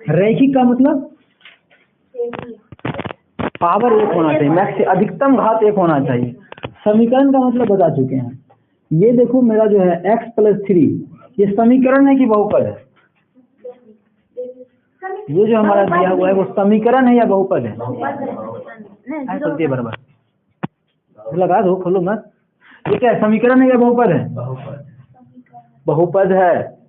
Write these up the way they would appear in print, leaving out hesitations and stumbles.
रैखिक का मतलब पावर एक होना चाहिए, मैक्स अधिकतम घात एक होना चाहिए। समीकरण का मतलब बता चुके हैं। ये देखो मेरा जो है x + 3 ये समीकरण है कि बहुपद है? ये जो हमारा दिया हुआ है वो समीकरण है या बहुपद है? खोलती है बराबर लगा दो, खोलो मत। ये क्या है, समीकरण है या बहुपद है? बहुपद है।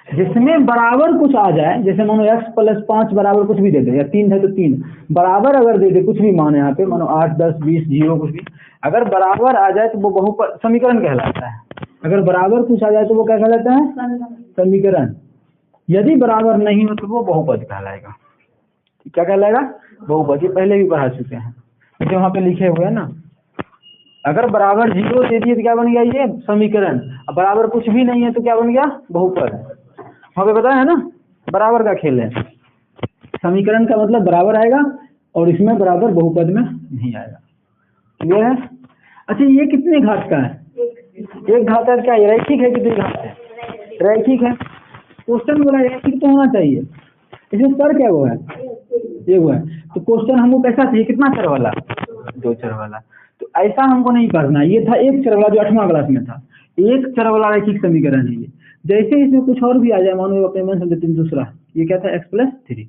जिसमें बराबर कुछ आ जाए, जैसे मानो x + 5 बराबर कुछ भी दे दे, या 3 है तो 3 बराबर अगर दे दे, कुछ भी मान यहाँ पे मानो 8 10 20 0 कुछ भी अगर बराबर आ जाए तो वो बहुपद समीकरण कहलाता है। अगर बराबर कुछ आ जाए तो वो क्या कहलाता है? समीकरण। यदि बराबर नहीं हो तो वो बहुपद कहलाएगा। क्या कहलाएगा? बहुपद। ये पहले भी पढ़ा चुके हैं, जो वहाँ पे लिखे हुए हैं ना। अगर बराबर 0 दे दिए तो क्या बन गया? ये समीकरण। अब बराबर कुछ भी नहीं है तो क्या बन गया? बहुपद। वहाँ पे बताया है ना, बराबर का खेल है। समीकरण का मतलब बराबर आएगा और इसमें बराबर बहुपद में नहीं आएगा। क्लियर है? अच्छा, ये कितने घात का है? एक घात का। क्या रैखिक है कि द्विघात है? रैखिक है। क्वेश्चन बोला रैखिक तो होना चाहिए। इसमें चर क्या हुआ है? एक हुआ है। तो क्वेश्चन हमको कैसा चाहिए? कितना चर वाला? 2 चर वाला। तो ऐसा हमको नहीं पढ़ना। ये था एक चर वाला जो 8वां क्लास में था। एक चर वाला रैखिक समीकरण है ये। जैसे इसमें कुछ और भी आ जाए, मानो अपने मन से देते हैं दूसरा। ये क्या था? x + 3।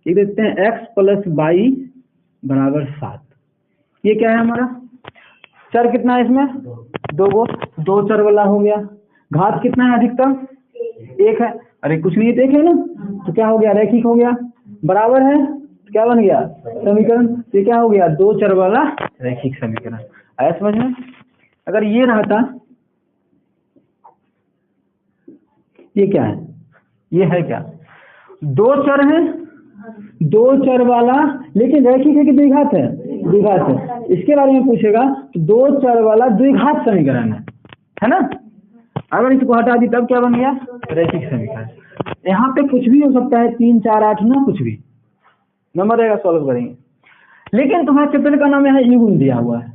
ये देखते हैं x + y = 7। ये क्या है हमारा? चर कितना है इसमें? 2 चर वाला हो गया। घात कितना है अधिकतम? 1 है। अरे कुछ नहीं, 1 है ना, तो क्या हो गया? रैखिक हो गया। बराबर है तो क्या बन गया? समीकरण। ये क्या हो गया? 2 चर वाला रैखिक समीकरण। आया समझ में? अगर ये रहता, ये क्या है? ये है क्या? 2 चर है, 2 चर वाला, लेकिन रैखिक है कि द्विघात है? द्विघात है। इसके बारे में पूछेगा तो 2 चर वाला द्विघात समीकरण है ना। अगर इसको हटा दी तब क्या बन गया? रैखिक समीकरण। यहाँ पे कुछ भी हो सकता है, 3 4 8 ना, कुछ भी नंबर रहेगा, सॉल्व करेंगे। लेकिन तुम्हारे चैप्टर का नाम यहाँ युग्म दिया हुआ है।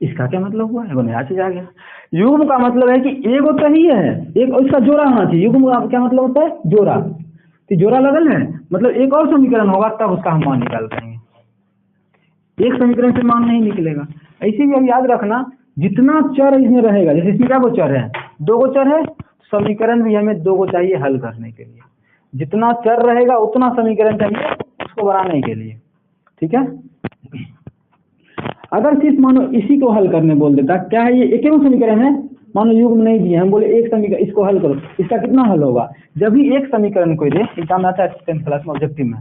इसका क्या मतलब हुआ? एगो नया चीज आ गया। युग्म का मतलब है कि एगो तो ही है, एक इसका जोड़ा होना चाहिए। युग्म का क्या मतलब होता है? जोड़ा। तो जोड़ा लगल है मतलब एक और समीकरण होगा तब उसका हम मान निकाल पाएंगे। एक समीकरण से मान नहीं निकलेगा। ऐसे भी अब याद रखना, जितना चर इसमें रहेगा, जैसे इसमें क्या गो चर है? 2 गो चर है। समीकरण भी हमें 2 गो चाहिए हल करने के लिए। जितना चर रहेगा उतना समीकरण चाहिए उसको बनाने के लिए। ठीक है? अगर सिर्फ मानो इसी को हल करने बोल देता, क्या है ये? एक ही समीकरण है, मानो युग्म नहीं दिए, हम बोले एक समीकरण, इसको हल करो, इसका कितना हल होगा? जब भी एक समीकरण कोई दे, एग्जाम में आता है 10th क्लास में ऑब्जेक्टिव में,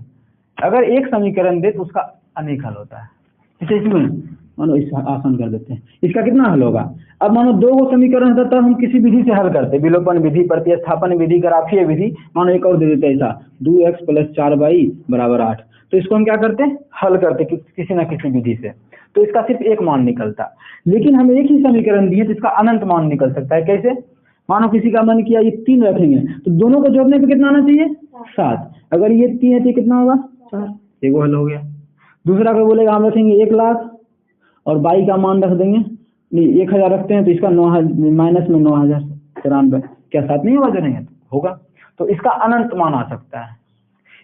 अगर एक समीकरण दे तो उसका अनेक हल होता है। इसे इसमें मानो इस आसान कर देते हैं, इसका कितना हल होगा? अब मानो 2 गो समीकरण होता तब हम किसी विधि से हल करते, विलोपन विधि, प्रतिस्थापन विधि, ग्राफीय विधि। मानो एक और दे देते ऐसा, 2x + 4y = 8, तो इसको हम क्या करते हैं? हल करते किसी ना किसी विधि से। तो इसका सिर्फ एक मान निकलता। लेकिन हम एक ही समीकरण दिए तो इसका अनंत मान निकल सकता है। कैसे? मानो किसी का मन किया ये 3 रखेंगे तो दोनों को जोड़ने पे कितना आना चाहिए? 7। अगर ये 3 है तो कितना होगा? 4। एगो हल हो गया। दूसरा को बोलेगा हम रखेंगे 1 लाख और बाई का मान रख देंगे, नहीं 1000 रखते हैं तो इसका माइनस में 9093। क्या 7 नहीं होगा? जो नहीं है होगा। तो इसका अनंत मान आ सकता है।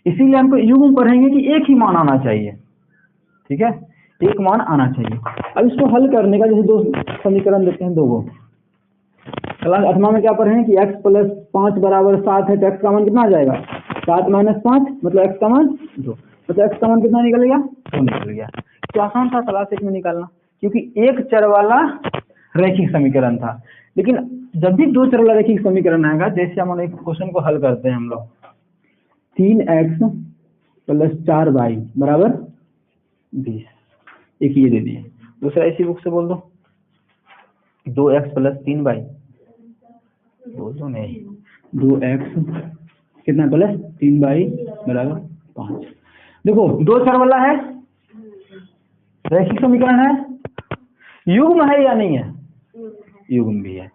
इसीलिए हमको युग्म पढ़ेंगे कि एक ही मान आना चाहिए। ठीक है? एक मान आना चाहिए। अब इसको हल करने का, जैसे 2 समीकरण देते हैं 2 गो। क्लास 8वां में क्या पढ़े कि x + 5 = 7 है, तो x का मान कितना आ जाएगा? 7 - 5 मतलब x का मान 2, मतलब x का मान कितना निकल गया? 2 निकल गया। तो आसान था क्लास 1 में निकालना, क्योंकि एक चर वाला रैखिक समीकरण था। लेकिन जब भी 2 चर वाला रैखिक समीकरण आएगा, जैसे हम एक क्वेश्चन को हल करते हैं हम लोग, 3x + 4y = 20, एक ये दे दिए। दूसरा इसी बुक से बोल दो, 2x + 3y, बोल दो नहीं, 2x कितना + 3y = 5। देखो 2 चर वाला है, रैखिक समीकरण है, युग्म है या नहीं है? युग्म भी है,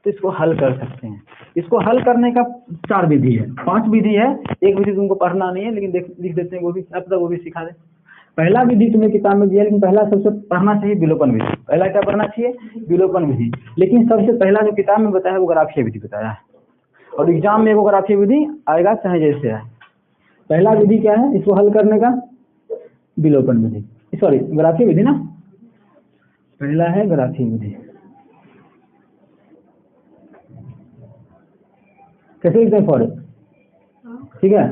तो इसको हल कर सकते हैं। इसको हल करने का 4 विधि है, 5 विधि है। एक विधि तुमको पढ़ना नहीं है, लेकिन लिख देते हैं, वो भी अब तक वो भी सिखा दे। पहला विधि तुम्हें किताब में दिया, लेकिन पहला सबसे पढ़ना चाहिए विलोपन विधि। पहला क्या पढ़ना चाहिए? विलोपन विधि। लेकिन सबसे पहला जो किताब में बताया वो ग्राफीय विधि बताया है। और एग्जाम में वो ग्राफीय विधि आएगा चाहे जैसे आए। पहला विधि क्या है इसको हल करने का? विलोपन विधि, सॉरी ग्राफीय विधि ना, पहला है ग्राफीय विधि। कैसे लिखते हैं फॉर? ठीक है,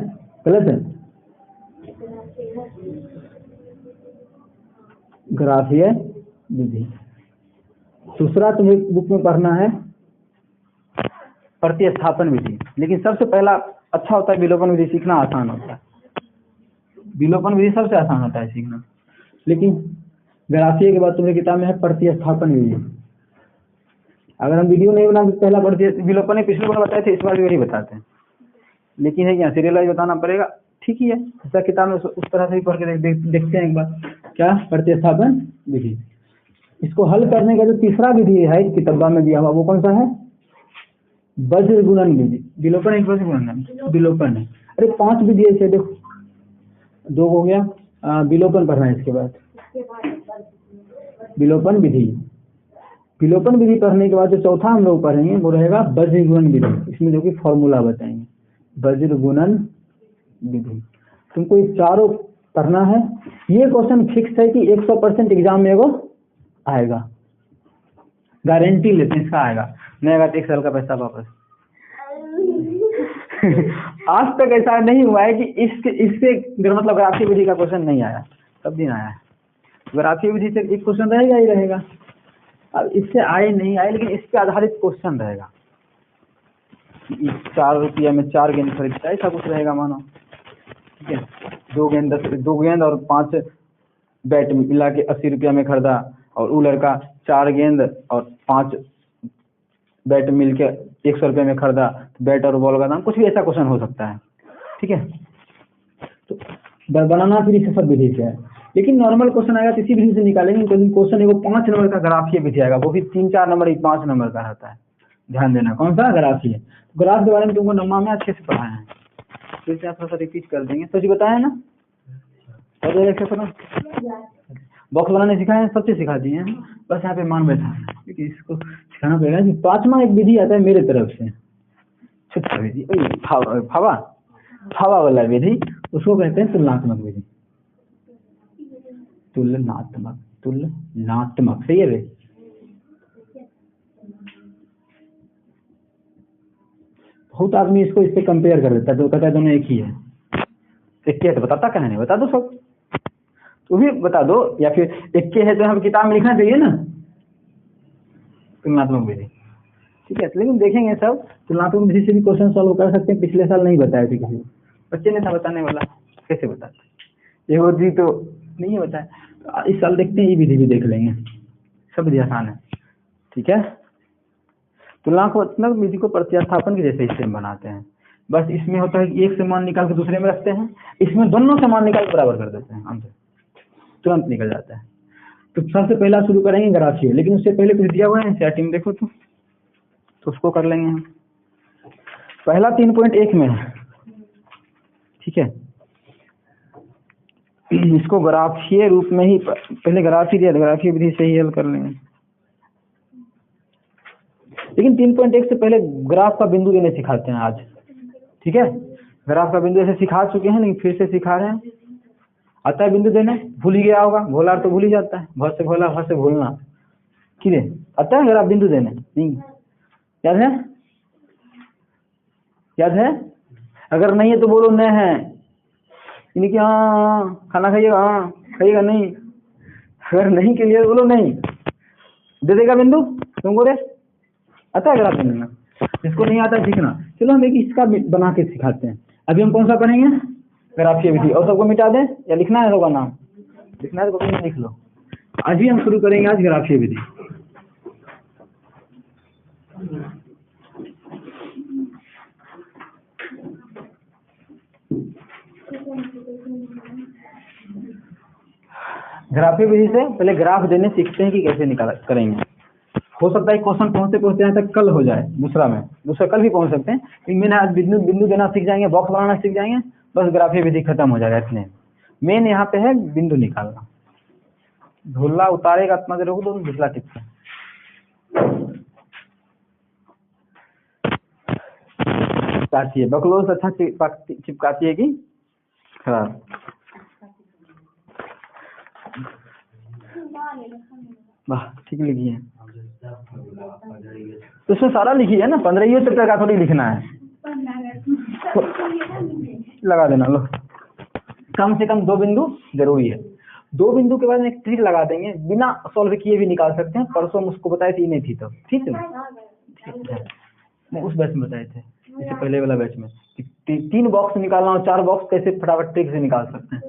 गलत है, ग्राफीय विधि। दूसरा तुम्हें बुक में पढ़ना है प्रतिस्थापन विधि, लेकिन सबसे पहला अच्छा होता है विलोपन विधि, सीखना आसान होता है। विलोपन विधि सबसे आसान होता है सीखना, लेकिन ग्राफीय के बाद तुम्हारी किताब में है प्रतिस्थापन विधि। अगर हम वीडियो नहीं बना पहला विलोपन है, पिछले बार बताए थे, इस बार भी वही बताते हैं, लेकिन है क्या सीरियल वाइज बताना पड़ेगा। ठीक ही है, ऐसा किताब में उस तरह से ही पढ़ के देखते हैं एक बार। क्या? प्रतिस्थापन विधि। इसको हल करने का जो तीसरा विधि है किताबा में दिया हुआ वो कौन सा है? वज्र गुणन विधि। विलोपन एक वज्र गुणन है, विलोपन है। अरे 5 विधि ऐसे देखो, 2 हो गया, विलोपन पढ़ना है इसके बाद, विलोपन विधि। विलोपन विधि पढ़ने के बाद जो चौथा हम लोग पढ़ेंगे वो रहेगा वज्र गुणन विधि। इसमें जो कि फॉर्मूला बताएंगे, वज्र गुणन विधि। तुमको ये चारों पढ़ना है। ये क्वेश्चन फिक्स है कि 100% एग्जाम में वो आएगा, गारंटी लेते हैं इसका आएगा, नहीं आएगा तो 1 साल का पैसा वापस। आज तक ऐसा नहीं हुआ है कि इससे मतलब ग्राफीय विधि का क्वेश्चन नहीं आया, सब दिन आया है। ग्राफीय विधि से एक क्वेश्चन रहेगा ही रहेगा। अब इससे आए नहीं आए, लेकिन इस पे आधारित क्वेश्चन रहेगा। 4 रुपया में 4 गेंद खरीदता है, ऐसा कुछ रहेगा मानो। ठीक है, 2 गेंद और 5 बैट मिला के 80 रुपया में खरीदा, और वो लड़का 4 गेंद और 5 बैट मिल के 100 रुपये में खरीदा, तो बैट और बॉल का दाम, कुछ भी ऐसा क्वेश्चन हो सकता है। ठीक है, तो बनाना फिर इसे सब विधि से है, लेकिन नॉर्मल क्वेश्चन आएगा किसी विधि से निकालेंगे। क्वेश्चन एगो 5 नंबर का ग्राफीय विधि आएगा, वो भी 3-4 नंबर 5 नंबर का रहता है। ध्यान देना, कौन सा? ग्राफीय। ग्राफ के बारे में तुमको नमा में अच्छे से पढ़ाया है, फिर से थोड़ा सा रिपीट कर देंगे। तो जी बताया ना, बॉक्स बनाने सिखाए, सब चीज सिखा दिए हैं, बस यहाँ पे मान बैठा है, क्योंकि इसको सिखाना पड़ेगा कि 5वां एक विधि आता है मेरे तरफ से, छुट्टा विधि, फावा वाला विधि, उसको कहते हैं तुलनात्मक विधि। तुलनात्मक सही है रे। बहुत आदमी इसको इससे कंपेयर कर देता है, तो कहता है दोनों एक ही है। एक है तो बताता क्या नहीं, बता दो सब, तो भी बता दो, या फिर एक है तो हम किताब में लिखना चाहिए ना तुलनात्मक विधि। ठीक है, लेकिन देखेंगे सब तुलनात्मक विधि से भी क्वेश्चन सॉल्व कर सकते हैं। पिछले साल नहीं बताया थे किसी बच्चे ने, था बताने वाला, कैसे बताते, ये वो जी तो नहीं है बताया, तो इस साल देखते हैं, ये विधि भी देख लेंगे, सब विधि आसान है। ठीक है, तुलनात्मक विधि को प्रतिस्थापन के जैसे हिस्से में बनाते हैं। बस इसमें होता है कि एक से मान निकाल के दूसरे में रखते हैं, इसमें दोनों से मान निकाल के बराबर कर देते हैं, हमसे तुरंत निकल जाता है। तो सबसे पहला शुरू करेंगे ग्राफीय, लेकिन उससे पहले कुछ दिया हुआ है एनसीईआरटी में, देखो तो उसको कर लेंगे हम। पहला 3.1 में है। ठीक है, इसको ग्राफीय रूप में ही, पहले ग्राफीय दिया, ग्राफीय विधि से ही हल कर लेंगे। लेकिन 3.1 से पहले ग्राफ का बिंदु देने सिखाते हैं आज। ठीक है, ग्राफ का बिंदु ऐसे सिखा चुके हैं, लेकिन फिर से सिखा रहे हैं। आता है बिंदु देने, भूल ही गया होगा, भोला तो भूल ही जाता है, बहुत से भोला, बहुत से भूलना। किरे आता है ग्राफ बिंदु देने? नहीं याद है? याद है? अगर नहीं है तो बोलो नहीं है, यानी कि हाँ खाना खाइएगा, हाँ खाइएगा नहीं, अगर नहीं के लिए बोलो नहीं, दे देगा बिंदु तुमको रे। आता है ग्राफ बनाना? जिसको नहीं आता सीखना, चलो हम एक इसका बना के सिखाते हैं। अभी हम कौन सा पढ़ेंगे? ग्राफीय विधि। और सबको मिटा दें या लिखना है होगा नाम? लिखना है तो कभी लिख लो। आज ही हम शुरू करेंगे आज ग्राफीय विधि। ग्राफीय विधि से पहले ग्राफ देने सीखते हैं कि कैसे निकाल करेंगे। हो सकता है क्वेश्चन पहुंचते पहुंचते यहाँ तक कल हो जाए, दूसरा कल भी पहुंच सकते हैं, लेकिन मैंने आज बिंदु देना सीख जाएंगे, बॉक्स बनाना सीख जाएंगे, बस ग्राफीय विधि खत्म हो जाएगा। इतने मेन यहाँ पे है बिंदु निकालना। धुल्ला उतारेगा इतना देर होगा तो दूसरा टिप है। चिपकाती है, बकलोल से अच्छा चिपकाती है कि खराब? वाह ठीक लिखी है। तो इसमें सारा लिखी है ना, 15 चैप्टर का थोड़ी लिखना है। लगा देना लो, कम से कम 2 बिंदु जरूरी है। 2 बिंदु के बाद में एक ट्रिक लगा देंगे, बिना सॉल्व किए भी निकाल सकते हैं। परसों हम उसको बताए थे, नहीं थी तो ठीक है, उस बैच में बताए थे, इससे पहले वाला बैच में, कि 3 बॉक्स निकालना और 4 बॉक्स कैसे फटाफट ट्रिक से निकाल सकते हैं।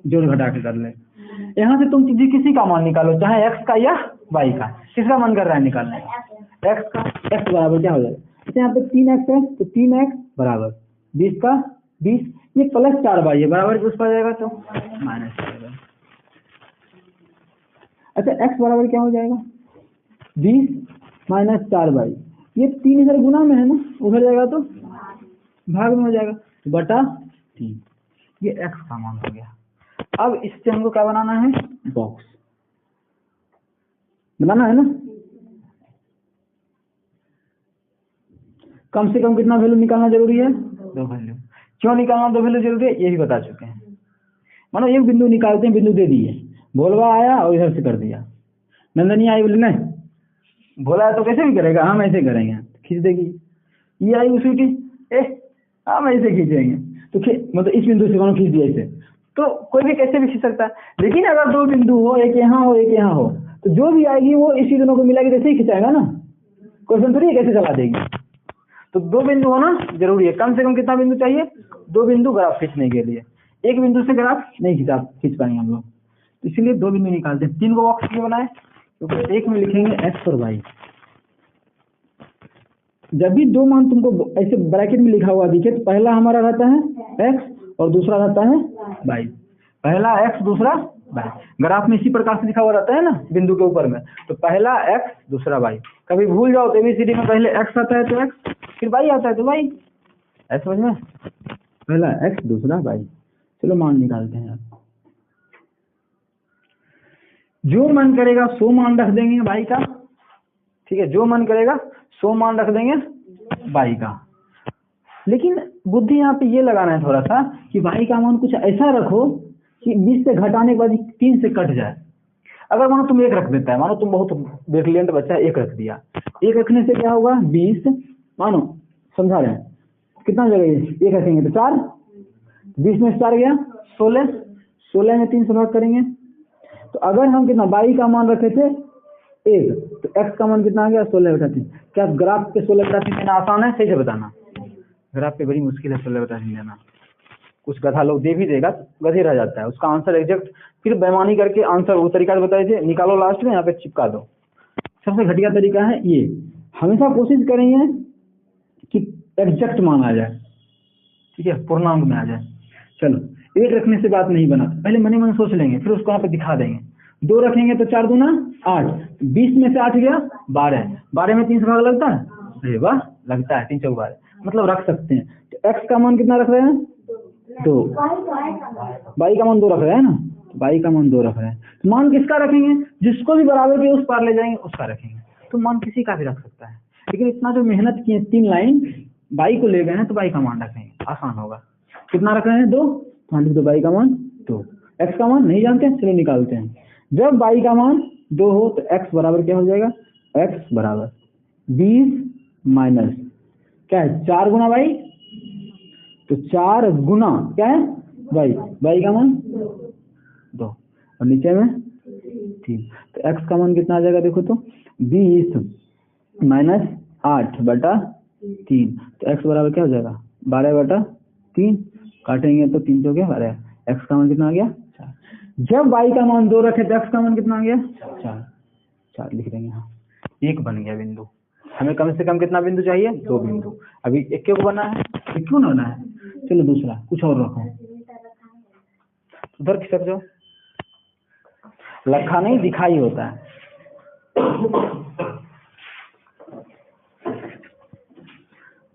जोड़ घटा के कर ले। यहाँ से तुम किसी का मान निकालो, चाहे x का या y का, किसका मन कर रहा है निकालने? x का। x बराबर क्या हो जाएगा? जैसे यहाँ पे 3x है तो 3x बराबर 20 का 20, ये प्लस 4y है, बराबर उस पर जाएगा तो माइनस जाएगा। अच्छा x बराबर क्या हो जाएगा? 20 माइनस 4y, ये 3 इधर गुना में है ना, उधर जाएगा तो भाग में हो जाएगा, तो बटा 3, ये x का मान हो गया। अब इससे हमको क्या बनाना है? बॉक्स बनाना है ना। कम से कम कितना वैल्यू निकालना जरूरी है? 2 वैल्यू। क्यों निकालना 2 वैल्यू जरूरी है, ये भी बता चुके हैं। मानो एक बिंदु निकालते हैं, बिंदु दे दिए, भोलवा आया और इधर से कर दिया, नंदनी आई बोले नहीं, भोला है तो कैसे भी करेगा, हम ऐसे करेंगे, खींच देगी। ये आई उसी की, हम ऐसे खींचेंगे, तो मतलब इस बिंदु से कौन खींच दिया इसे, तो कोई भी कैसे भी खींच सकता है। लेकिन अगर 2 बिंदु हो, एक यहाँ हो एक यहाँ हो, तो जो भी आएगी वो इसी दोनों को मिलाकर जैसे ही खिंचाएगा ना, क्वेश्चन थोड़ी कैसे चला देगी। तो 2 बिंदु होना जरूरी है। कम से कम कितना बिंदु चाहिए? 2 बिंदु ग्राफ खींचने के लिए। एक बिंदु से ग्राफ नहीं खींच पाएंगे हम लोग, तो इसलिए 2 बिंदु निकालते हैं। 3 को बॉक्स क्यों बनाए? क्योंकि एक में लिखेंगे x और y। जब भी 2 मान तुमको ऐसे ब्रैकेट में लिखा हुआ दिखे, तो पहला हमारा रहता है x और दूसरा रहता है y। पहला x दूसरा y, ग्राफ में इसी प्रकार से लिखा हुआ रहता है ना बिंदु के ऊपर में, तो पहला x दूसरा y। कभी भूल जाओ तो एबीसीडी में पहले x आता है तो x, फिर y आता है तो y, ऐसा समझ में? पहला x दूसरा y। चलो मान निकालते हैं। जो मन करेगा सो मान रख देंगे y का, ठीक है, जो मन करेगा सो मान रख देंगे y का। लेकिन बुद्धि यहाँ पे ये लगाना है थोड़ा सा कि y का मान कुछ ऐसा रखो कि 20 से घटाने के बाद 3 से कट जाए। अगर मानो तुम 1 रख देता है, मानो तुम बहुत ब्रिलियंट बच्चा है, 1 रख दिया, 1 रखने से क्या होगा? 20, मानो समझा रहे हैं, कितना जगह 1 रखेंगे तो 4, 20 में 4 गया 16, 16 में 3 से भाग करेंगे, तो अगर हम कितना y का मान रखे थे 1, तो x का मान कितना आ गया? 16/3। क्या ग्राफ पे 16/3 देना आसान है? सही से बताना, ग्राफ पे बड़ी मुश्किल है 16/3 देना। कुछ गधा लोग दे भी देगा, गधे रह जाता है, उसका आंसर एग्जैक्ट फिर बेईमानी करके आंसर वो तरीका बताए थे, निकालो लास्ट में यहाँ पे चिपका दो। सबसे घटिया तरीका है ये। हमेशा कोशिश करेंगे कि एग्जैक्ट मान आ जाए, ठीक है, पूर्णांक में आ जाए। चलो 1 रखने से बात नहीं बना, पहले मने मन सोच लेंगे, फिर उसको यहाँ पे दिखा देंगे। 2 रखेंगे तो 4 दूना 8, 20 में से 8 गया 12, 12 में 3 से भाग लगता है? अरे वाह, लगता है, 3 चौक 12, मतलब रख सकते हैं। तो x का मान कितना रख रहे हैं? 2। y का मान 2 रख रहे हैं ना, y का मान 2 रख रहे हैं। तो मान किसका रखेंगे? जिसको भी बराबर के उस पार ले जाएंगे उसका रखेंगे। तो मान किसी का भी रख सकता है, लेकिन इतना जो मेहनत किए 3 लाइन y को ले गए हैं, तो y का मान रखेंगे, आसान होगा। कितना रख रहे हैं? 2, तो y का मान 2। x का मान नहीं जानते हैं, चलो निकालते हैं। जब y का मान 2 हो तो x बराबर क्या हो जाएगा? x बराबर 20 माइनस क्या है? 4 गुना y, तो 4 गुना क्या है? y का मान 2 और नीचे में 3, तो x का मान कितना आ जाएगा? देखो तो 20 माइनस 8/3, तो x बराबर क्या हो जाएगा? 12/3, काटेंगे तो 3 चौके 12, x का मान कितना आ गया? 4। जब y का मान 2 रखे तो x का मान कितना आ गया? 4 लिख देंगे। हाँ, 1 बन गया बिंदु। हमें कम से कम कितना बिंदु चाहिए? 2 बिंदु। अभी एक क्यों बना है? एक क्यों ना बना है? चलो दूसरा कुछ और रखो, उधर खिसक जाओ। लखा नहीं, दिखाई होता है।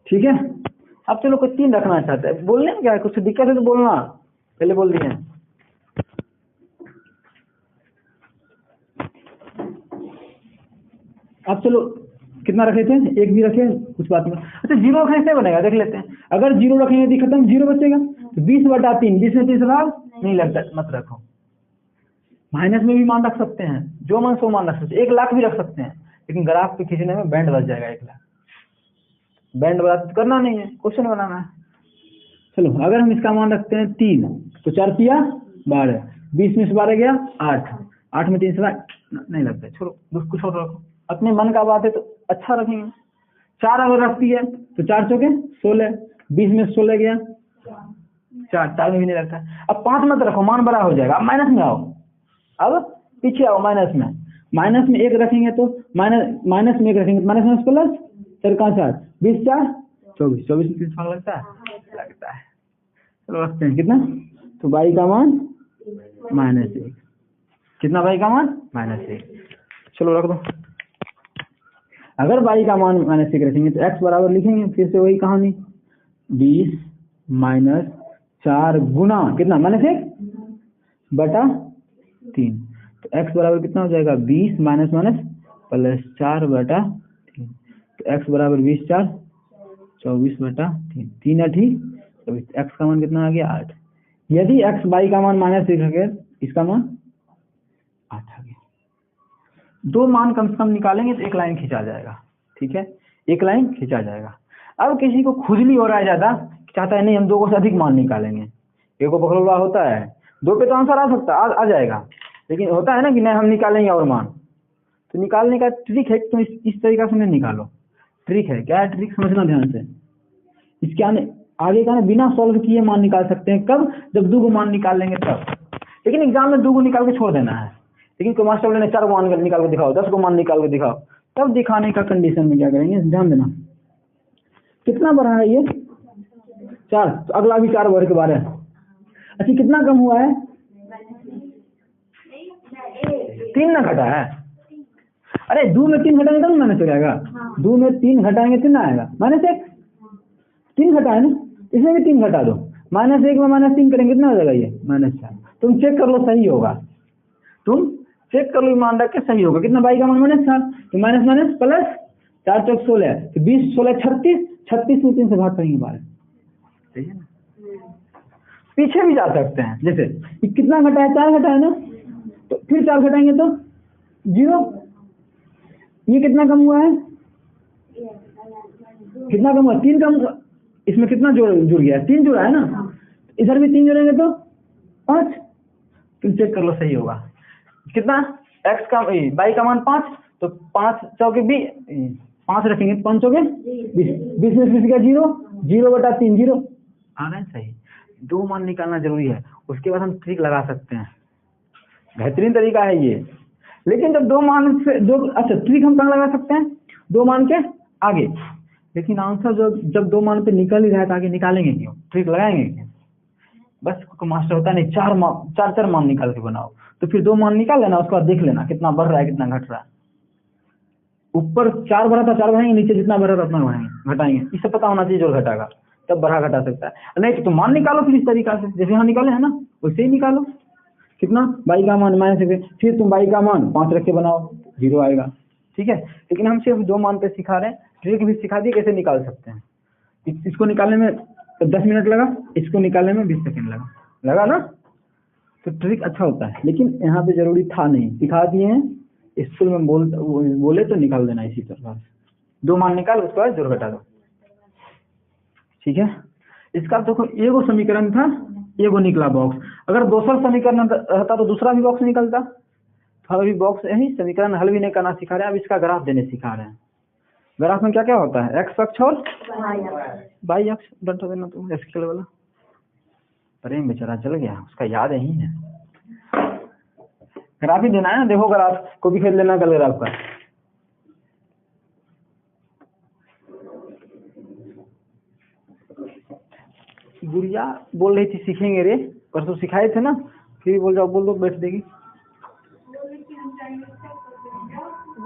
ठीक है, अब चलो कोई 3 रखना चाहता है, बोलने में क्या है? कुछ दिक्कत है तो बोलना, पहले बोल दिए। अब चलो कितना रखे थे, एक भी रखे कुछ बात में। अच्छा जीरो रखने से बनेगा, देख लेते हैं। अगर जीरो रखेंगे तो खत्म, जीरो बचेगा। तो 20/3, 20 में 3 से भाग नहीं लगता, मत रखो। माइनस में भी मान रख सकते हैं, जो मान सो मान रख सकते हैं, 1 लाख भी रख सकते हैं, लेकिन ग्राफ पे खींचने में बैंड बच जाएगा 1 लाख। बैंड बच करना नहीं है, क्वेश्चन बनाना है। चलो अगर हम इसका मान रखते हैं 3, तो 4 पिया 12, 20 में से 12 गया 8, 8 में 3 से नहीं लगता, छोड़ो कुछ और रखो। अपने मन का बात है तो अच्छा रखेंगे। 4 अगर रखती है तो 4 चौके 16, 20 में 16 गया 4 में भी नहीं लगता। अब 5 मत रखो, मान बड़ा हो जाएगा। अब माइनस में आओ, अब पीछे आओ माइनस में। माइनस में 1 रखेंगे तो माइनस में 1 रखेंगे तो माइनस प्लस 4 का 4, 20 4 24, 24 में 3 भाग लगता है। चलो रखते हैं कितना, तो y का मान -1, कितना y का मान -1। चलो रख दो। अगर y का मान -1 रखेंगे तो x बराबर लिखेंगे, फिर से वही कहानी, 20 - 4 गुना कितना -1/3, तो x बराबर कितना हो जाएगा, 20 प्लस 4/3, तो x बराबर 20 4 24/3, 3 8 24, x का मान कितना आ गया 8। यदि x y का मान -1 रखे, इसका मान 8 आ गया। 2 मान कम से कम निकालेंगे तो एक लाइन खींचा जाएगा, ठीक है, एक लाइन खींचा जाएगा। अब किसी को खुजली हो रहा है ज्यादा, चाहता है नहीं हम 2 को से अधिक मान निकालेंगे, एक को पकड़ हुआ होता है, 2 पे तो आंसर आ सकता है, आ जाएगा, लेकिन होता है ना कि नहीं हम निकालेंगे और मान, तो निकालने का ट्रिक है, तो इस तरीका से नहीं निकालो। ट्रिक है, क्या है ट्रिक, समझना ध्यान से। इसके आगे का ना बिना सॉल्व किए मान निकाल सकते हैं, कब, जब 2 को मान निकाल लेंगे तब। लेकिन एग्जाम में 2 को निकाल के छोड़ देना है, लेकिन कोई मास्टर बोले 4 को मान निकाल के दिखाओ, 10 को मान निकाल के दिखाओ, तब दिखाने का कंडीशन में क्या करेंगे, ध्यान देना। कितना बढ़ा है ये 4, तो अगला भी 4 बढ़ के 12। अच्छा कितना कम हुआ है, 3 ना घटा है। अरे 2 में 3 घटाएंगे तो माइनस हो जाएगा, 2 में 3 घटाएंगे कितना आएगा -1, 3 घटाए ना, इसमें भी 3 घटा दो, -1 में -3 करेंगे कितना हो जाएगा ये -4। तुम चेक कर लो सही होगा, तुम चेक कर लो ईमान रख के सही होगा। कितना y का मान -4, तो माइनस प्लस 4 चौक 16, तो 20 16 36, 36 में 3 से भाग करेंगे 12, सही है ना। पीछे भी जा सकते हैं, जैसे कितना घटाया 4 घटाया ना, तो फिर 4 घटाएंगे तो 0, ये कितना कम हुआ है, कितना कम हुआ 3 कम, इसमें कितना जुड़ गया 3 जुड़ा है ना, इधर भी 3 जोड़ेंगे तो 5, तुम चेक कर लो सही होगा। कितना x का y का मान 5, तो 5 चौके 5 रखेंगे, 5 चौके 20, 20 में 20 का 0, 0/3 0 आ रहा है सही। 2 मान निकालना जरूरी है, उसके बाद हम ट्रिक लगा सकते हैं, बेहतरीन तरीका है ये। लेकिन जब 2 मान से अच्छा ट्रिक हम कहाँ लगा सकते हैं, 2 मान के आगे, लेकिन आंसर जब 2 मान पे निकल ही रहा है तो आगे निकालेंगे क्यों, ट्रिक लगाएंगे क्यों। बस मास्टर होता नहीं 4 मान निकाल के बनाओ, तो फिर 2 मान निकाल लेना, उसके बाद देख लेना कितना बढ़ रहा है कितना घट रहा है। ऊपर 4 बढ़ा था 4 बढ़ाएंगे, नीचे जितना बढ़ा था उतना बढ़ाएंगे घटाएंगे, इससे पता होना चाहिए जो घटाएगा, तब बढ़ा घटा सकता है। नहीं तो तुम मान निकालो फिर इस तरीका से, जैसे यहाँ निकाले है ना वैसे ही निकालो। कितना y का मान -1, फिर तुम y का मान 5 रख के बनाओ, 0 आएगा, ठीक है। लेकिन हम सिर्फ 2 मान पे सिखा रहे हैं, ट्रिक भी सिखा दी कैसे निकाल सकते हैं। इसको निकालने में 10 मिनट लगा, इसको निकालने में 20 सेकंड लगा ना, तो ट्रिक अच्छा होता है। लेकिन यहाँ पे जरूरी था नहीं, सिखा दिए हैं, स्कूल में बोले तो निकाल देना इसी तरह, 2 मान निकाल उसके बाद जोड़ घटा दो, ठीक है। इसका देखो एगो समीकरण था, एगो निकला बॉक्स, अगर दूसरा समीकरण रहता तो दूसरा भी बॉक्स निकलता। तो अभी बॉक्स यही समीकरण हल भी नहीं करना सिखा रहे हैं, अब इसका ग्राफ देने सिखा रहे हैं। ग्राफ में क्या क्या होता है, एक्स अक्ष और वाई अक्ष, बंटा देना तुम एक्सकेल वाला। प्रेम बेचारा चल गया, उसका याद यही है, ग्राफ ही देना है ना। देखो ग्राफ को भी खरीद लेना कल ग्राफ का। गुड़िया बोल रही थी सीखेंगे रे, परसों सिखाए थे ना, फिर बोल जाओ, बोल दो बैठ देगी।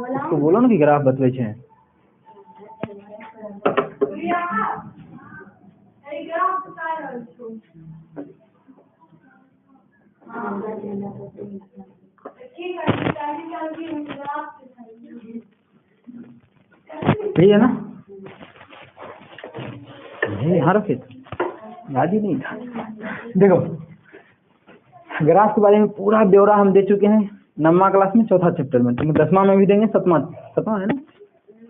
उसको बोलो ना कि ग्राफ बतवे छे। ठीक है। यही है ना, यहाँ रखे याद ही नहीं था। देखो ग्राफ के बारे में पूरा ब्यौरा हम दे चुके हैं 9वां क्लास में, चौथा चैप्टर में। तो 10वां में भी देंगे, 7वां है ना,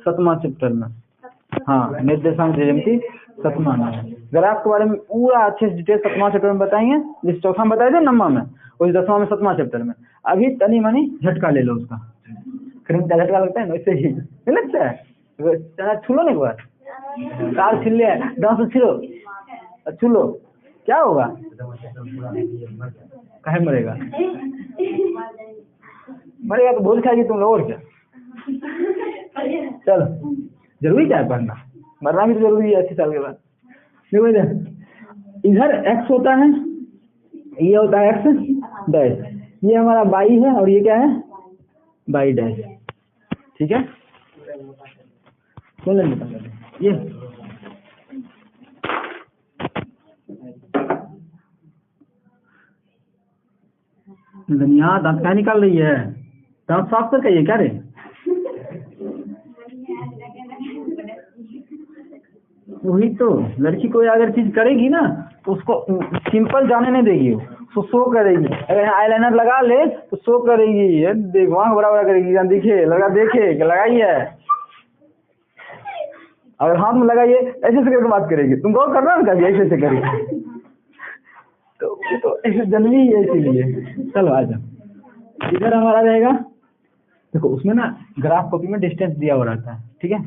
7वां चैप्टर में। हाँ, निर्देशांक ज्यामिति 7वां में ग्राफ के बारे में पूरा अच्छे से डिटेल 7वां चैप्टर में बताएंगे। जिस चौथा में बताए थे 9वां में, उस 10वां में 7वां चैप्टर में। अभी तनी मनी झटका ले लो उसका, क्रीम का झटका लगता है ना, वैसे ही नहीं लगता है। छूलो ना एक बार, कार छिल लिया, दांत से छिलो, छूलो, क्या होगा? काहे मरेगा? मरेगा तो भूल खाएगी तुम लोग, और क्या। चलो, जरूरी क्या है पढ़ना, मरना भी तो जरूरी है 80 साल के बाद। देखो इधर x होता है, ये होता है x डैश, ये हमारा y है, और ये क्या है? y dash. ठीक है, बोले ये दुनिया दांत क्या निकाल रही है? दांत साफ कर कहिए क्या रे? वही तो, लड़की कोई अगर चीज करेगी ना तो उसको सिंपल जाने नहीं देगी, वो शो करेगी। अगर आईलाइनर लगा ले तो शो करेगी, ये देख वहाँ बड़ा बड़ा करेगी, दिखे लगा, देखे लगाई है। अगर हाथ में लगाइए ऐसे से करके बात करेगी, तुम गौर करना ना कभी ऐसे से करेगी, तो ऐसे जन्मी ही है इसीलिए। चलो आ जाओ, इधर हमारा रहेगा, देखो उसमें ना ग्राफ कॉपी में डिस्टेंस दिया हुआ रहता है। ठीक है,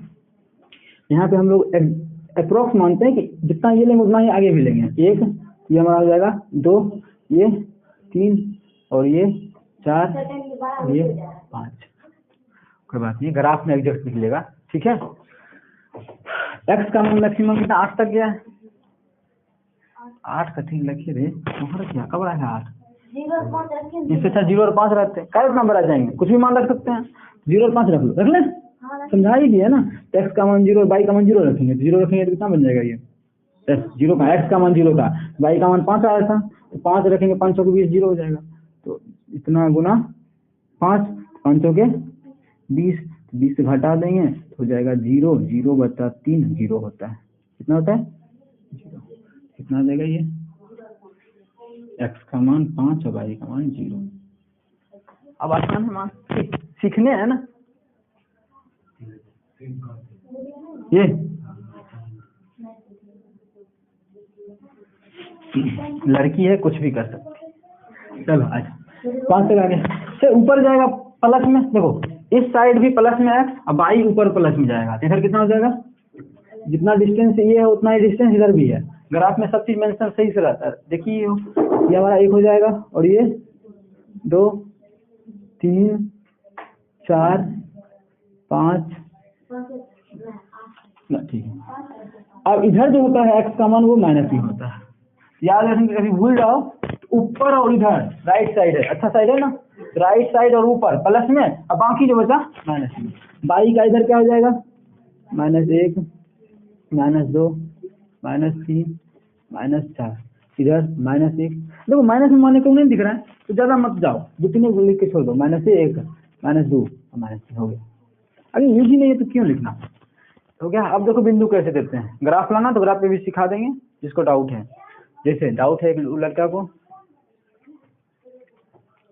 यहाँ पे हम लोग अप्रोक्स मानते हैं कि जितना ये लेंगे उतना ही आगे भी लेंगे। 1 ये हमारा हो जाएगा, 2 ये, 3 और ये 4 ये 5। कोई बात नहीं, ग्राफ में एग्जैक्ट निकलेगा। ठीक है, x का मान मैक्सिमम कितना? 8 तक गया है। 8 का ठीक लखिए रे, तुम्हारा क्या कब रहा है 8? इससे अच्छा 0 और 5 रहते हैं, क्या नंबर आ जाएंगे, कुछ भी मान रख सकते हैं। 0 और 5 रख लो, रख ले, समझा ही दिया ना। x का मान 0 और y का मान 0 रखेंगे, तो 0 रखेंगे तो कितना बन जाएगा? ये x का मान 0 था, y का मान 5 आया था, तो 5 रखेंगे, 5 के 20 0 हो जाएगा। तो इतना गुना 5, 5 के 20, 20 से घटा देंगे तो हो जाएगा 0, 0 बटा 3 0 होता है। कितना होता है? 0। कितना आ जाएगा? ये x का मान 5 और y का मान 0। अब आसान है, मान सीखने है ना ये। लड़की है, कुछ भी कर सकती। चलो आज 5 तक आ गया, फिर ऊपर जाएगा प्लस में। देखो इस साइड भी प्लस में x, अब y ऊपर प्लस में जाएगा, तो इधर कितना हो जाएगा? जितना डिस्टेंस ये है उतना ही डिस्टेंस इधर भी है। ग्राफ में सब चीज मेंशन सही से रहता है। देखिए ये हमारा 1 हो जाएगा, और ये 2 3 4 5। ठीक है, अब इधर जो होता है x का मान वो -3 होता है। याद रखेंगे, कभी भूल जाओ तो ऊपर और इधर राइट साइड है, अच्छा साइड है ना, राइट साइड और ऊपर प्लस में, अब बाकी जो बचा -3। बाई का इधर क्या हो जाएगा? -1 -2 -3 -4, इधर -1। देखो माइनस में माने को नहीं दिख रहा है तो ज्यादा मत जाओ, 2-3 लिख के छोड़ दो, -1 -2 -3 हो गया। अगर यूज ही नहीं है तो क्यों लिखना? हो गया। अब देखो बिंदु कैसे देते हैं, ग्राफ लाना तो ग्राफ पे भी सिखा देंगे जिसको डाउट है। जैसे डाउट है एक लड़का को,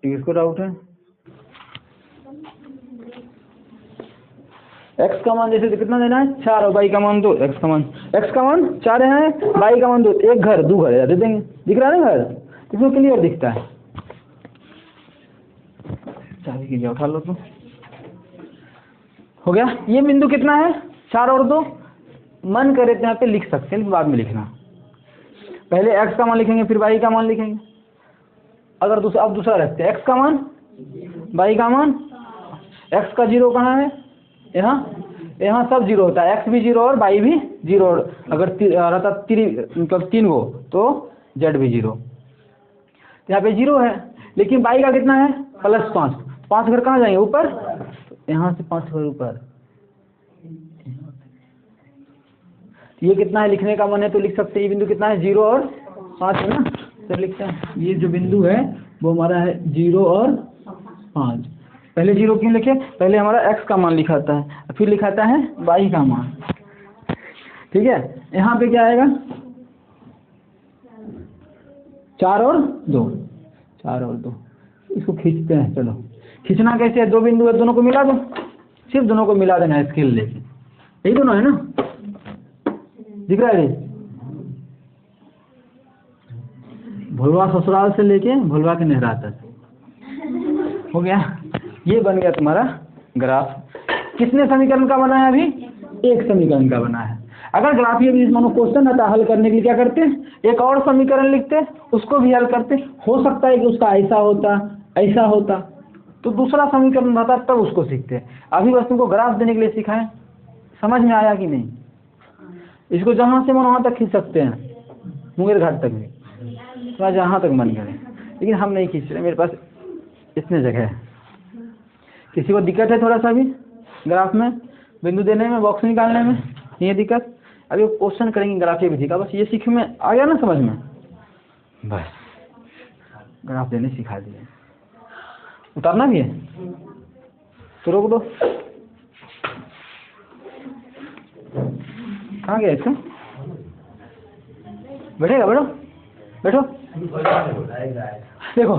किसको डाउट है, x का मान जैसे कितना देना है 4 और y का मान 2। x का मान 4 है, y का मान 2, एक घर 2 घर दे देंगे। दिख रहा है ना घर, इसमें क्लियर दिखता है। चाबी की उठा लो तो हो गया। ये बिंदु कितना है? 4 और 2। मन करे तो यहाँ पे लिख सकते हैं, बाद में लिखना। पहले x का मान लिखेंगे, फिर y का मान लिखेंगे। अगर अब दूसरा रखते हैं, x का मान, y का मान। x का 0 कहाँ है? यहाँ सब 0 होता है, x भी 0 और y भी 0। अगर रहता 3 गो तो z भी 0। यहाँ पे 0 है, लेकिन y का कितना है? +5। 5 घर कहाँ जाएंगे? ऊपर। यहाँ से 5 घर ऊपर। ये कितना है लिखने का मन है तो लिख सकते हैं। ये बिंदु कितना है? 0 और 5 है ना, तो लिखते हैं। ये जो बिंदु है वो हमारा है 0 और 5। पहले 0 क्यों लिखे? पहले हमारा x का मान लिखाता है, फिर लिखाता है y का मान। ठीक है, यहाँ पे क्या आएगा? 4 और 2, 4 और 2। इसको खींचते हैं। चलो, खींचना कैसे है? 2 बिंदु है, दोनों को मिला दो, सिर्फ दोनों को मिला देना है स्केल लेके। यही दोनों है ना, दिख रहा है? भोलवा ससुराल से लेके भोलवा के नेहरा तक हो गया। ये बन गया तुम्हारा ग्राफ। कितने समीकरण का बना है? अभी एक समीकरण का बना है। अगर ग्राफीय विधि मानो क्वेश्चन रहता हल करने के लिए क्या करते? एक और समीकरण लिखते, उसको भी हल करते। हो सकता है कि उसका ऐसा होता, ऐसा होता, तो दूसरा समीकरण रहता, तब उसको सीखते। अभी बस तुमको ग्राफ देने के लिए सिखाएं। समझ में आया कि नहीं? इसको जहाँ से मन वहाँ तक खींच सकते हैं, मुंगेर घाट तक भी, तो जहाँ तक मन करे। लेकिन हम नहीं खींच रहे, मेरे पास इतने जगह है। किसी को दिक्कत है थोड़ा सा भी ग्राफ में, बिंदु देने में, बॉक्स निकालने में, ये दिक्कत? अभी क्वेश्चन करेंगे ग्राफीय विधि का, बस ये सीख में आ गया ना समझ में, बस ग्राफ देने सिखा दिए। उतारना भी है तो रोक दो। कहाँ गया इसका? बैठेगा? बैठो बैठो। देखो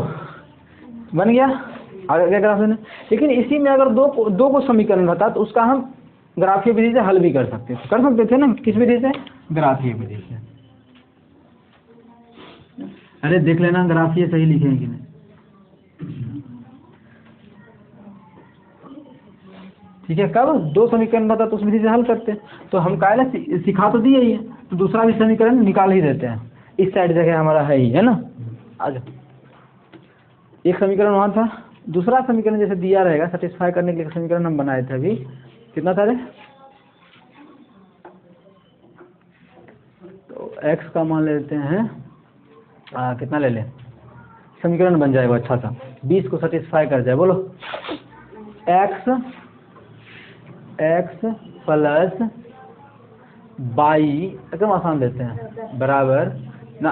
बन गया आगे ग्राफ देने। लेकिन इसी में अगर दो को समीकरण रहता तो उसका हम ग्राफीय विधि से हल भी कर सकते थे ना। किस विधि से? ग्राफीय विधि से। अरे देख लेना ग्राफीय सही लिखे हैं कि नहीं। ठीक है, कब दो समीकरण रहता तो उस विधि से हल करते। तो हम कायला सिखा तो दिए ही है, तो दूसरा भी समीकरण निकाल ही देते हैं। इस साइड जगह हमारा है ही, है ना। आज एक समीकरण वहाँ था, दूसरा समीकरण जैसे दिया रहेगा सेटिस्फाई करने के लिए समीकरण हम बनाए थे। अभी कितना था रे? तो x का मान लेते हैं, कितना ले लें? समीकरण बन जाएगा अच्छा सा, 20 को सेटिस्फाई कर जाए। बोलो x प्लस y, एकदम आसान देते हैं, बराबर ना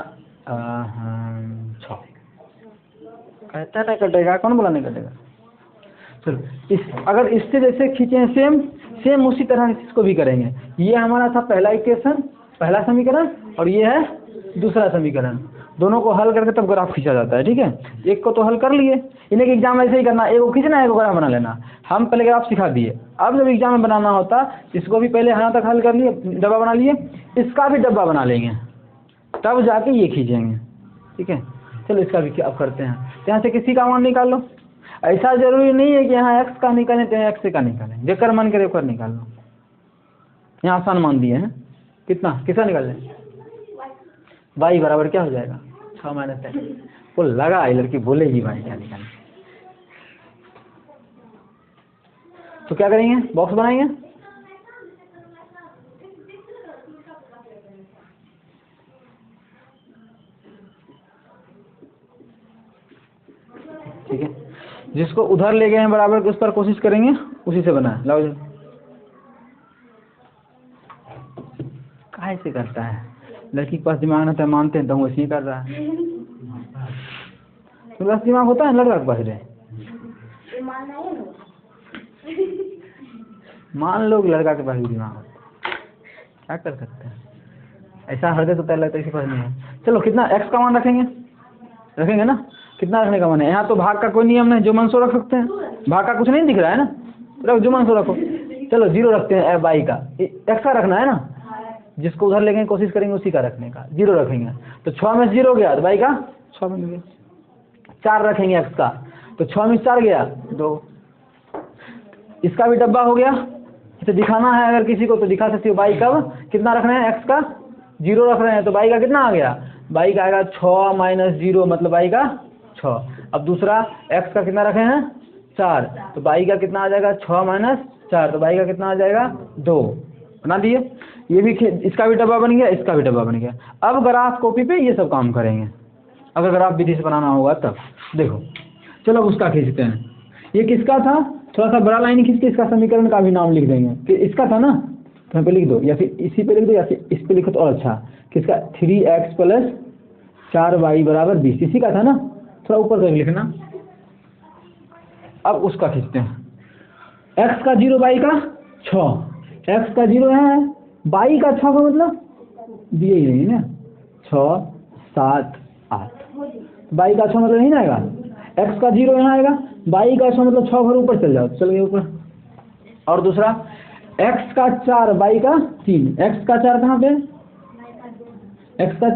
6। कहता नहीं कटेगा, कौन बोला नहीं कटेगा? चलो अगर इससे जैसे खींचे सेम उसी तरह इसको भी करेंगे। ये हमारा था पहला इक्वेशन, पहला समीकरण, और ये है दूसरा समीकरण। दोनों को हल करके तब ग्राफ खींचा जाता है। ठीक है, एक को तो हल कर लिए, इन्हें के एग्जाम ऐसे ही करना, एक को खींचना, एक को ग्राफ बना लेना। हम पहले ग्राफ सिखा दिए, अब जब एग्जाम में बनाना होता इसको भी पहले यहाँ तक हल कर लिए, डब्बा बना लिए, इसका भी डब्बा बना लेंगे, तब जाके ये खींचेंगे। ठीक है, चलो इसका भी अब करते हैं। यहाँ से किसी का मान निकाल लो। ऐसा जरूरी नहीं है कि यहाँ x का निकालें तो यहाँ x का निकालें, जेकर मन करे कर निकाल लो। यहाँ आसान मान दिए हैं। कितना किसका निकाल लें? y बराबर क्या हो जाएगा? 6 माइनस 10। वो लगा ये लड़की बोलेगी y क्या निकालें। तो क्या करेंगे? बॉक्स बनाएंगे। ठीक है, जिसको उधर ले गए हैं बराबर के उस पर कोशिश करेंगे उसी से बना है। लाओ जी, काहे से करता है? लड़की के पास दिमाग नहीं था, मानते हैं तो वैसे ही कर रहा है। तो बस दिमाग होता है लड़का के पास रहे। मान लो लड़का के पास भी दिमाग होता है, क्या कर सकते हैं? ऐसा हरकत होता है, लगता है इसी पास नहीं है। चलो कितना x का मान रखेंगे ना? कितना रखने का मन है? यहाँ तो भाग का कोई नियम नहीं, जो मन सो रख सकते हैं। भाग का कुछ नहीं दिख रहा है ना, रखो जो मन सो रखो। चलो 0 रखते हैं y का, x का रखना है ना। जिसको उधर लेके कोशिश करेंगे उसी का रखने का, 0 रखेंगे तो 6 में 0 गया तो y का 6 में गया। 4 रखेंगे x का तो 6 में 4 गया 2। इसका भी डब्बा हो गया। इसे दिखाना है अगर किसी को तो दिखा सकते हो। y का कितना रखना है? x का 0 रख रहे हैं तो y का कितना आ गया? y का आएगा 6 माइनस 0 मतलब y का 6। अब दूसरा x का कितना रखे हैं? 4, तो y का कितना आ जाएगा? 6 माइनस 4, तो y का कितना आ जाएगा? 2। बना दिए। ये भी इसका भी डब्बा बन गया, इसका भी डब्बा बन गया। अब ग्राफ कॉपी पे ये सब काम करेंगे, अगर ग्राफ विधि से बनाना होगा तब। देखो चलो उसका खींचते हैं। ये किसका था? थोड़ा सा बड़ा लाइन खींच के इसका समीकरण का भी नाम लिख देंगे कि इसका था ना, तो यहाँ पे लिख दो, या फिर इसी पे लिख दो, या फिर इस पे लिखो तो और अच्छा। किसका? 3x प्लस 4y बराबर 20, इसी का था ना। थोड़ा ऊपर तक लिखना, अब उसका खींचते हैं, x का 0 y का 6, x का 0 है, y का 6 का मतलब दिए ही नहीं ना, 6 7 8, y का 6 मतलब नहीं ना आएगा, x का 0 यहाँ आएगा, y का 6 मतलब 6 घर ऊपर चल जाओ, चल गए ऊपर। और दूसरा x का 4 y का 3, x का 4 कहाँ पे, x का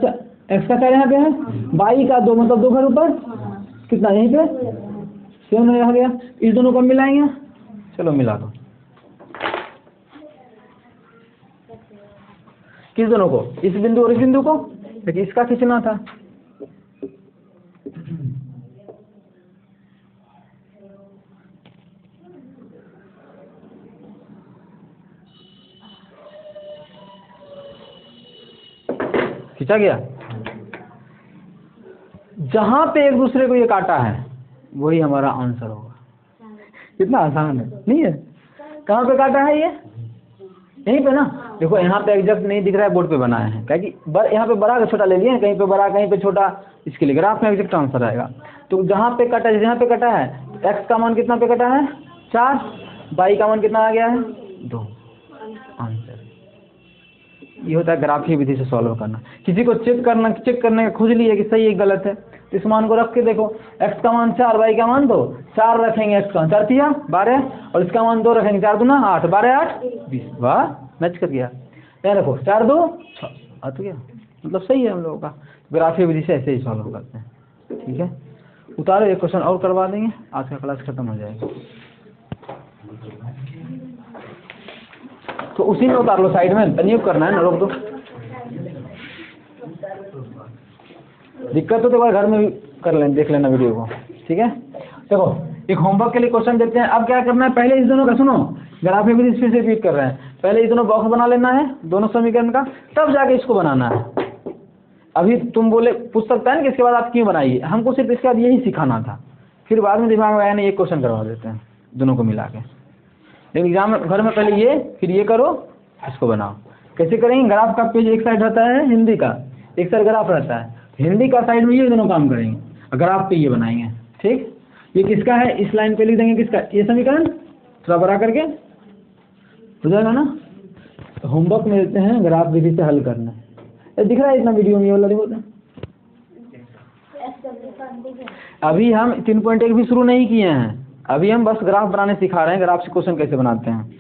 4 यहाँ पे है, y का 2 मतलब 2 घर ऊपर, कितना यहीं पे 7 रह गया। इस दोनों को मिलाएंगे, चलो मिला दो, किस दोनों को, इस बिंदु और इस बिंदु को, लेकिन इसका खींचना था। खींचा गया, जहां पे एक दूसरे को ये काटा है वही हमारा आंसर होगा। कितना आसान है, नहीं है? कहाँ पे काटा है ये, यहीं पे ना। देखो यहाँ पे एग्जैक्ट नहीं दिख रहा है, बोर्ड पे बनाए हैं, क्या कि यहाँ पे बड़ा का छोटा ले लिए, कहीं पे बड़ा कहीं पे छोटा, इसके लिए ग्राफ में एग्जैक्ट आंसर आएगा। तो जहाँ पे कटा है, जहाँ पे कटा है, x का मान कितना पे कटा है 4, y का मान कितना आ गया है 2, आंसर। ये होता है ग्राफीय विधि से सॉल्व करना। किसी को चेक करने का खोज लिए कि सही है गलत है, इस मान को रख के देखो, x का मान 4, y का मान 2, 4 रखेंगे, x का 4 3 12, और इसका मान 2 रखेंगे, 4 दूना 8, 12 8 20, वाह मैच कर गया। यहाँ देखो 4 2 6 आ तो गया, मतलब सही है हम लोगों का। ग्राफीय विधि से ऐसे ही सॉल्व करते हैं, ठीक है। उतारो, एक क्वेश्चन और करवा देंगे, आज का क्लास खत्म हो जाएगा। तो उसी में उतार लो, साइड में तनियोग करना है ना, रोक दो। दिक्कत हो तो घर में भी कर लेना, देख लेना वीडियो को, ठीक है। देखो एक होमवर्क के लिए क्वेश्चन देते हैं। अब क्या करना है, पहले इस दोनों का सुनो, ग्राफीय विधि फिर से रिपीट कर रहे हैं। पहले इस दोनों बॉक्स बना लेना है, दोनों समीकरण का, तब जाके इसको बनाना है। अभी तुम बोले पूछ सकता है ना कि इसके बाद आप क्यों बनाइए, हमको सिर्फ इसके बाद यही सिखाना था, फिर बाद में दिमाग में आया नहीं, एक क्वेश्चन करवा देते हैं दोनों को मिला के। लेकिन एग्जाम घर में पहले ये, फिर ये करो, इसको बनाओ। कैसे करेंगे, ग्राफ का पेज एक साइड रहता है हिंदी का, एक साइड ग्राफ रहता है, हिंदी का साइड में ये दोनों काम करेंगे, ग्राफ पे ये बनाएंगे, ठीक। ये किसका है, इस लाइन पे लिख देंगे किसका, ये समीकरण थोड़ा बड़ा करके हो जाएगा ना। तो होमवर्क में देते हैं ग्राफ विधि से हल करना। ये दिख रहा है इतना वीडियो में, ये वाला देखो। अभी हम 3.1 भी शुरू नहीं किए हैं, अभी हम बस ग्राफ बनाने सिखा रहे हैं, ग्राफ से क्वेश्चन कैसे बनाते हैं।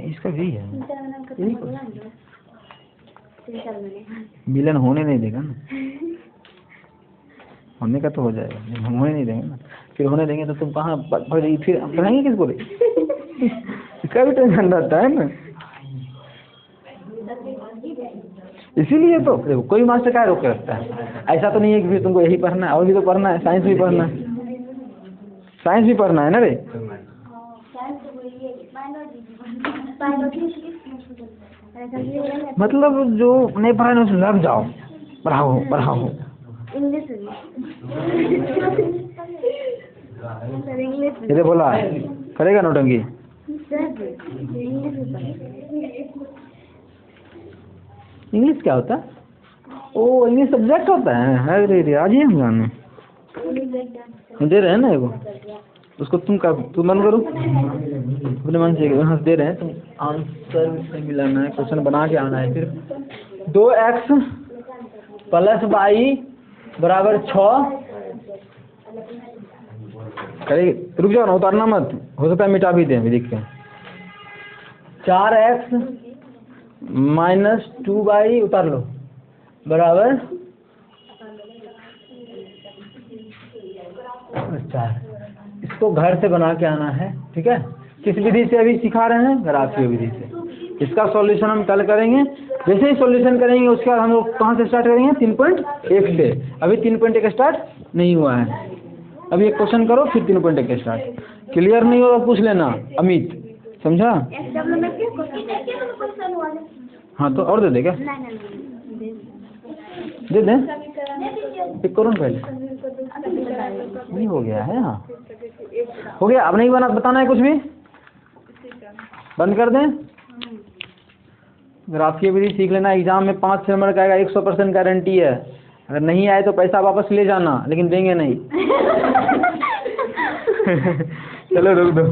इसका भी है, मिलन होने नहीं देगा ना, होने का तो हो जाएगा, हम होने नहीं देंगे ना, फिर होने देंगे तो तुम कहाँ फिर पढ़ाएंगे किसको रे। इसका भी टेंशन रहता है ना, इसीलिए तो देखो कोई मास्टर क्या रोक के रखता है। ऐसा तो नहीं है कि फिर तुमको यही पढ़ना है, और भी तो पढ़ना है, साइंस भी पढ़ना है, साइंस भी पढ़ना है ना रे। मतलब जो नहीं पढ़ा उसमें लग जाओ, पढ़ाओ पढ़ाओ। ये बोला करेगा नौटंकी। इंग्लिश क्या होता है, ओ इंग्लिश सब्जेक्ट होता है, अरे आज ही हम जाने दे रहे हैं ना, एगो उसको तुम मन करो अपने मन से, यहाँ दे रहे हैं तुम, आंसर से मिलाना है, क्वेश्चन बना के आना है। फिर 2x + y = 6 करेगी, रुक जाओ ना, उतारना मत, हो सकता है मिटा भी दें, लिख के 4x - 2y उतार लो बराबर 4। इसको घर से बना के आना है, ठीक है। किस विधि से अभी सिखा रहे हैं, ग्राफीय विधि से। इसका सॉल्यूशन हम कल करेंगे, जैसे ही सॉल्यूशन करेंगे उसके बाद हम लोग कहाँ से स्टार्ट करेंगे, 3.1 से। अभी 3.1 स्टार्ट नहीं हुआ है, अभी एक क्वेश्चन करो फिर 3.1 स्टार्ट। क्लियर नहीं होगा पूछ लेना अमित, समझा। हाँ तो और दे दे क्या, दे दें, पिक करो ना पहले, नहीं हो गया है। हाँ हो गया, अब नहीं बताना है कुछ भी, बंद कर दें। ग्राफीय विधि सीख लेना, एग्जाम में 5 नंबर का आएगा, 100% गारंटी है। अगर नहीं आए तो पैसा वापस ले जाना, लेकिन देंगे नहीं। चलो रुक दो।